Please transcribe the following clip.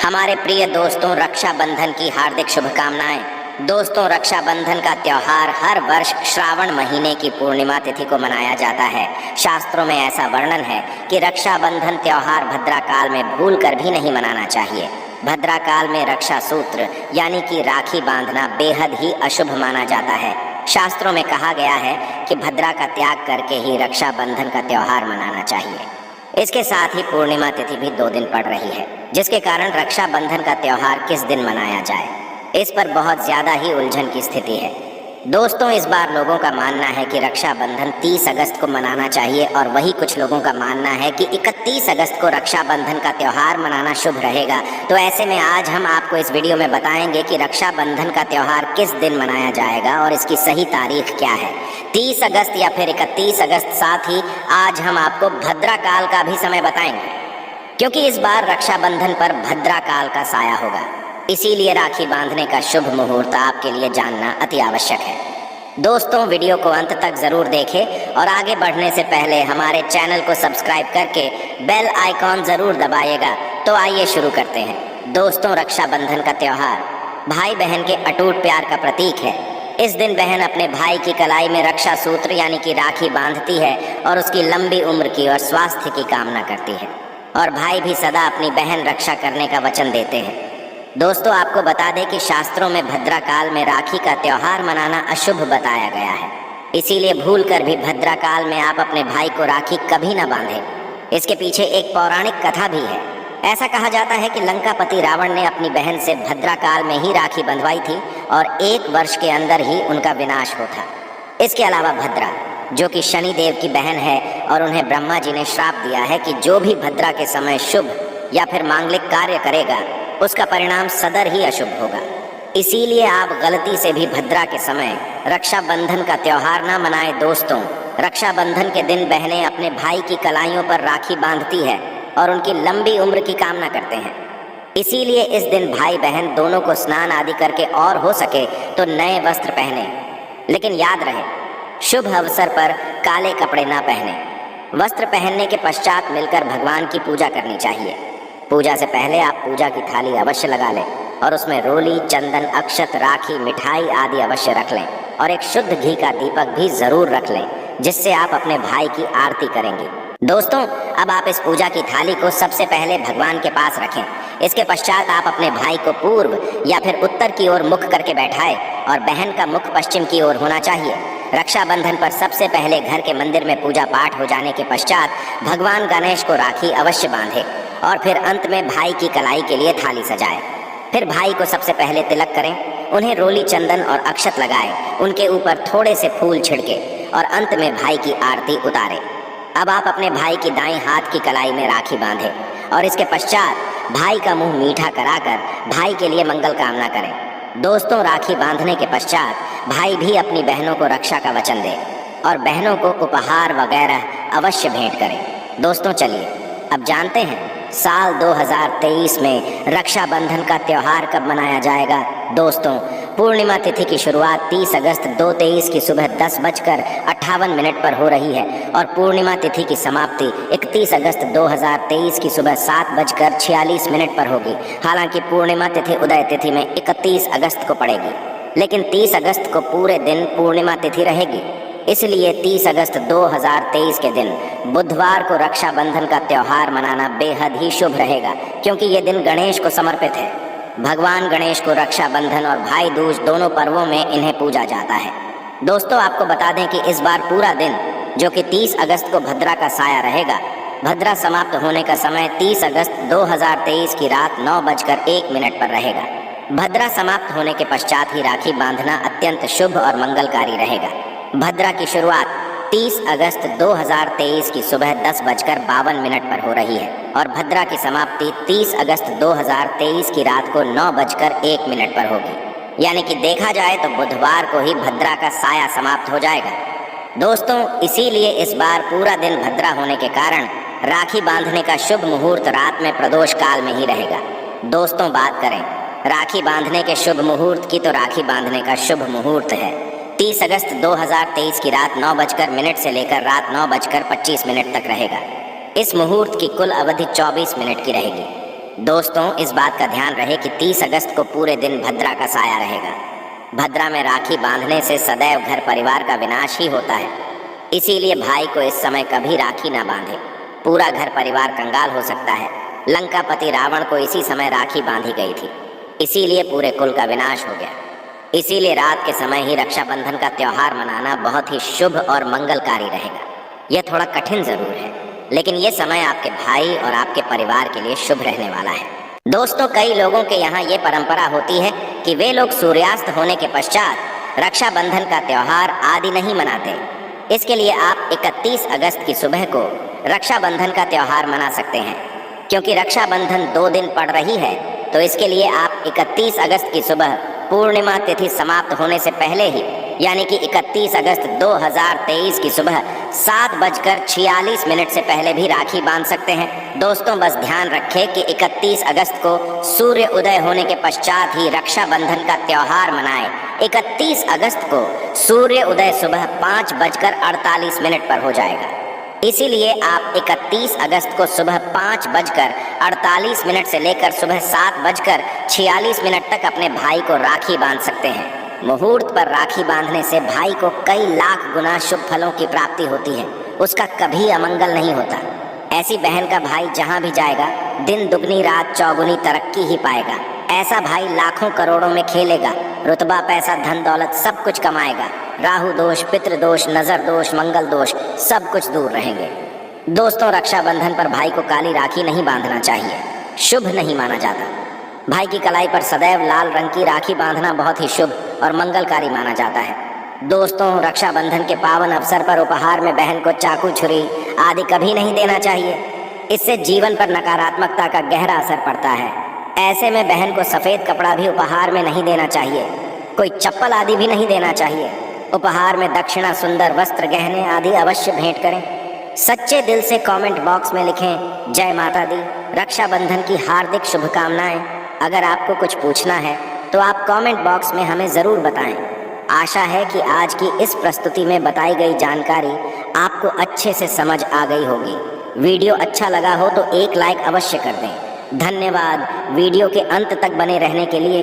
हमारे प्रिय दोस्तों, रक्षाबंधन की हार्दिक शुभकामनाएं। दोस्तों, रक्षाबंधन का त्योहार हर वर्ष श्रावण महीने की पूर्णिमा तिथि को मनाया जाता है। शास्त्रों में ऐसा वर्णन है कि रक्षाबंधन त्योहार भद्रा काल में भूल कर भी नहीं मनाना चाहिए। भद्रा काल में रक्षा सूत्र यानी कि राखी बांधना बेहद ही अशुभ माना जाता है। शास्त्रों में कहा गया है कि भद्रा का त्याग करके ही रक्षाबंधन का त्योहार मनाना चाहिए। इसके साथ ही पूर्णिमा तिथि भी 2 दिन पड़ रही है, जिसके कारण रक्षाबंधन का त्योहार किस दिन मनाया जाए, इस पर बहुत ज्यादा ही उलझन की स्थिति है। दोस्तों, इस बार लोगों का मानना है कि रक्षाबंधन 30 अगस्त को मनाना चाहिए और वही कुछ लोगों का मानना है कि 31 अगस्त को रक्षाबंधन का त्योहार मनाना शुभ रहेगा। तो ऐसे में आज हम आपको इस वीडियो में बताएंगे कि रक्षाबंधन का त्योहार किस दिन मनाया जाएगा और इसकी सही तारीख क्या है, 30 अगस्त या फिर 31 अगस्त। साथ ही आज हम आपको भद्रा काल का भी समय बताएंगे, क्योंकि इस बार रक्षाबंधन पर भद्रा काल का साया होगा। इसीलिए राखी बांधने का शुभ मुहूर्त आपके लिए जानना अति आवश्यक है। दोस्तों, वीडियो को अंत तक जरूर देखें और आगे बढ़ने से पहले हमारे चैनल को सब्सक्राइब करके बेल आइकॉन जरूर दबाइएगा। तो आइए शुरू करते हैं। दोस्तों, रक्षाबंधन का त्योहार भाई बहन के अटूट प्यार का प्रतीक है। इस दिन बहन अपने भाई की कलाई में रक्षा सूत्र यानी कि राखी बांधती है और उसकी लंबी उम्र की और स्वास्थ्य की कामना करती है, और भाई भी सदा अपनी बहन रक्षा करने का वचन देते हैं। दोस्तों, आपको बता दें कि शास्त्रों में भद्रा काल में राखी का त्योहार मनाना अशुभ बताया गया है। इसीलिए भूल कर भी भद्रा काल में आप अपने भाई को राखी कभी न बांधें। इसके पीछे एक पौराणिक कथा भी है। ऐसा कहा जाता है कि लंकापति रावण ने अपनी बहन से भद्रा काल में ही राखी बंधवाई थी और 1 वर्ष के अंदर ही उनका विनाश होता। इसके अलावा भद्रा, जो कि शनि देव की बहन है, और उन्हें ब्रह्मा जी ने श्राप दिया है कि जो भी भद्रा के समय शुभ या फिर मांगलिक कार्य करेगा उसका परिणाम सदर ही अशुभ होगा। इसीलिए आप गलती से भी भद्रा के समय रक्षाबंधन का त्योहार ना मनाएं। दोस्तों, रक्षाबंधन के दिन बहनें अपने भाई की कलाइयों पर राखी बांधती है और उनकी लंबी उम्र की कामना करते हैं। इसीलिए इस दिन भाई बहन दोनों को स्नान आदि करके और हो सके तो नए वस्त्र पहने, लेकिन याद रहे शुभ अवसर पर काले कपड़े ना पहने। वस्त्र पहनने के पश्चात मिलकर भगवान की पूजा करनी चाहिए। पूजा से पहले आप पूजा की थाली अवश्य लगा लें और उसमें रोली, चंदन, अक्षत, राखी, मिठाई आदि अवश्य रख लें और एक शुद्ध घी का दीपक भी जरूर रख लें, जिससे आप अपने भाई की आरती करेंगे। दोस्तों, अब आप इस पूजा की थाली को सबसे पहले भगवान के पास रखें। इसके पश्चात आप अपने भाई को पूर्व या फिर उत्तर की ओर मुख करके बैठाएं और बहन का मुख पश्चिम की ओर होना चाहिए। रक्षाबंधन पर सबसे पहले घर के मंदिर में पूजा पाठ हो जाने के पश्चात भगवान गणेश को राखी अवश्य बांधे और फिर अंत में भाई की कलाई के लिए थाली सजाए। फिर भाई को सबसे पहले तिलक करें, उन्हें रोली, चंदन और अक्षत लगाएं, उनके ऊपर थोड़े से फूल छिड़के और अंत में भाई की आरती उतारें। अब आप अपने भाई की दाईं हाथ की कलाई में राखी बांधें और इसके पश्चात भाई का मुंह मीठा कराकर भाई के लिए मंगल कामना करें। दोस्तों, राखी बांधने के पश्चात भाई भी अपनी बहनों को रक्षा का वचन दे और बहनों को उपहार वगैरह अवश्य भेंट करें। दोस्तों, चलिए अब जानते हैं साल 2023 में रक्षाबंधन का त्योहार कब मनाया जाएगा। दोस्तों, पूर्णिमा तिथि की शुरुआत 30 अगस्त 2023 की सुबह 10:58 पर हो रही है और पूर्णिमा तिथि की समाप्ति 31 अगस्त 2023 की सुबह 7:46 पर होगी। हालांकि पूर्णिमा तिथि उदय तिथि में 31 अगस्त को पड़ेगी, लेकिन 30 अगस्त को पूरे दिन पूर्णिमा तिथि रहेगी। इसलिए 30 अगस्त 2023 के दिन बुधवार को रक्षाबंधन का त्योहार मनाना बेहद ही शुभ रहेगा, क्योंकि ये दिन गणेश को समर्पित है। भगवान गणेश को रक्षाबंधन और भाई दूज दोनों पर्वों में इन्हें पूजा जाता है। दोस्तों, आपको बता दें कि इस बार पूरा दिन, जो कि 30 अगस्त को भद्रा का साया रहेगा, भद्रा समाप्त होने का समय 30 अगस्त 2023 की रात 9:01 पर रहेगा। भद्रा समाप्त होने के पश्चात ही राखी बांधना अत्यंत शुभ और मंगलकारी रहेगा। भद्रा की शुरुआत 30 अगस्त 2023 की सुबह 10:52 पर हो रही है और भद्रा की समाप्ति 30 अगस्त 2023 की रात को 9:01 पर होगी। यानी कि देखा जाए तो बुधवार को ही भद्रा का साया समाप्त हो जाएगा। दोस्तों, इसीलिए इस बार पूरा दिन भद्रा होने के कारण राखी बांधने का शुभ मुहूर्त रात में प्रदोष काल में ही रहेगा। दोस्तों, बात करें राखी बांधने के शुभ मुहूर्त की, तो राखी बांधने का शुभ मुहूर्त है 30 अगस्त 2023 की रात 9:00 से लेकर रात 9:25 तक रहेगा। इस मुहूर्त की कुल अवधि 24 मिनट की रहेगी। दोस्तों, इस बात का ध्यान रहे कि 30 अगस्त को पूरे दिन भद्रा का साया रहेगा। भद्रा में राखी बांधने से सदैव घर परिवार का विनाश ही होता है। इसीलिए भाई को इस समय कभी राखी ना बांधे, पूरा घर परिवार कंगाल हो सकता है। लंकापति रावण को इसी समय राखी बांधी गई थी, इसीलिए पूरे कुल का विनाश हो गया। इसीलिए रात के समय ही रक्षाबंधन का त्योहार मनाना बहुत ही शुभ और मंगलकारी रहेगा। यह थोड़ा कठिन जरूर है, लेकिन यह समय आपके भाई और आपके परिवार के लिए शुभ रहने वाला है। दोस्तों, कई लोगों के यहाँ ये परंपरा होती है कि वे लोग सूर्यास्त होने के पश्चात रक्षाबंधन का त्योहार आदि नहीं मनाते। इसके लिए आप 31 अगस्त की सुबह को रक्षाबंधन का त्योहार मना सकते हैं। क्योंकि रक्षाबंधन 2 दिन पड़ रही है, तो इसके लिए आप 31 अगस्त की सुबह पूर्णिमा तिथि समाप्त होने से पहले ही, यानी कि 31 अगस्त 2023 की सुबह 7:46 से पहले भी राखी बांध सकते हैं। दोस्तों, बस ध्यान रखें कि 31 अगस्त को सूर्य उदय होने के पश्चात ही रक्षाबंधन का त्योहार मनाएं। 31 अगस्त को सूर्य उदय सुबह 5:48 पर हो जाएगा। इसीलिए आप 31 अगस्त को सुबह 5:48 से लेकर सुबह 7:46 तक अपने भाई को राखी बांध सकते हैं। मुहूर्त पर राखी बांधने से भाई को कई लाख गुना शुभ फलों की प्राप्ति होती है, उसका कभी अमंगल नहीं होता। ऐसी बहन का भाई जहाँ भी जाएगा, दिन दुगनी रात चौगुनी तरक्की ही पाएगा। ऐसा भाई लाखों करोड़ों में खेलेगा, रुतबा पैसा धन दौलत सब कुछ कमाएगा। राहु दोष, पितृ दोष, नजर दोष, मंगल दोष सब कुछ दूर रहेंगे। दोस्तों, रक्षाबंधन पर भाई को काली राखी नहीं बांधना चाहिए, शुभ नहीं माना जाता। भाई की कलाई पर सदैव लाल रंग की राखी बांधना बहुत ही शुभ और मंगलकारी माना जाता है। दोस्तों, रक्षाबंधन के पावन अवसर पर उपहार में बहन को चाकू, छुरी आदि कभी नहीं देना चाहिए। इससे जीवन पर नकारात्मकता का गहरा असर पड़ता है। ऐसे में बहन को सफ़ेद कपड़ा भी उपहार में नहीं देना चाहिए, कोई चप्पल आदि भी नहीं देना चाहिए। उपहार में दक्षिणा, सुंदर वस्त्र, गहने आदि अवश्य भेंट करें। सच्चे दिल से कमेंट बॉक्स में लिखें जय माता दी, रक्षाबंधन की हार्दिक शुभकामनाएं। अगर आपको कुछ पूछना है तो आप कमेंट बॉक्स में हमें ज़रूर बताएं। आशा है कि आज की इस प्रस्तुति में बताई गई जानकारी आपको अच्छे से समझ आ गई होगी। वीडियो अच्छा लगा हो तो एक लाइक अवश्य कर दें। धन्यवाद वीडियो के अंत तक बने रहने के लिए।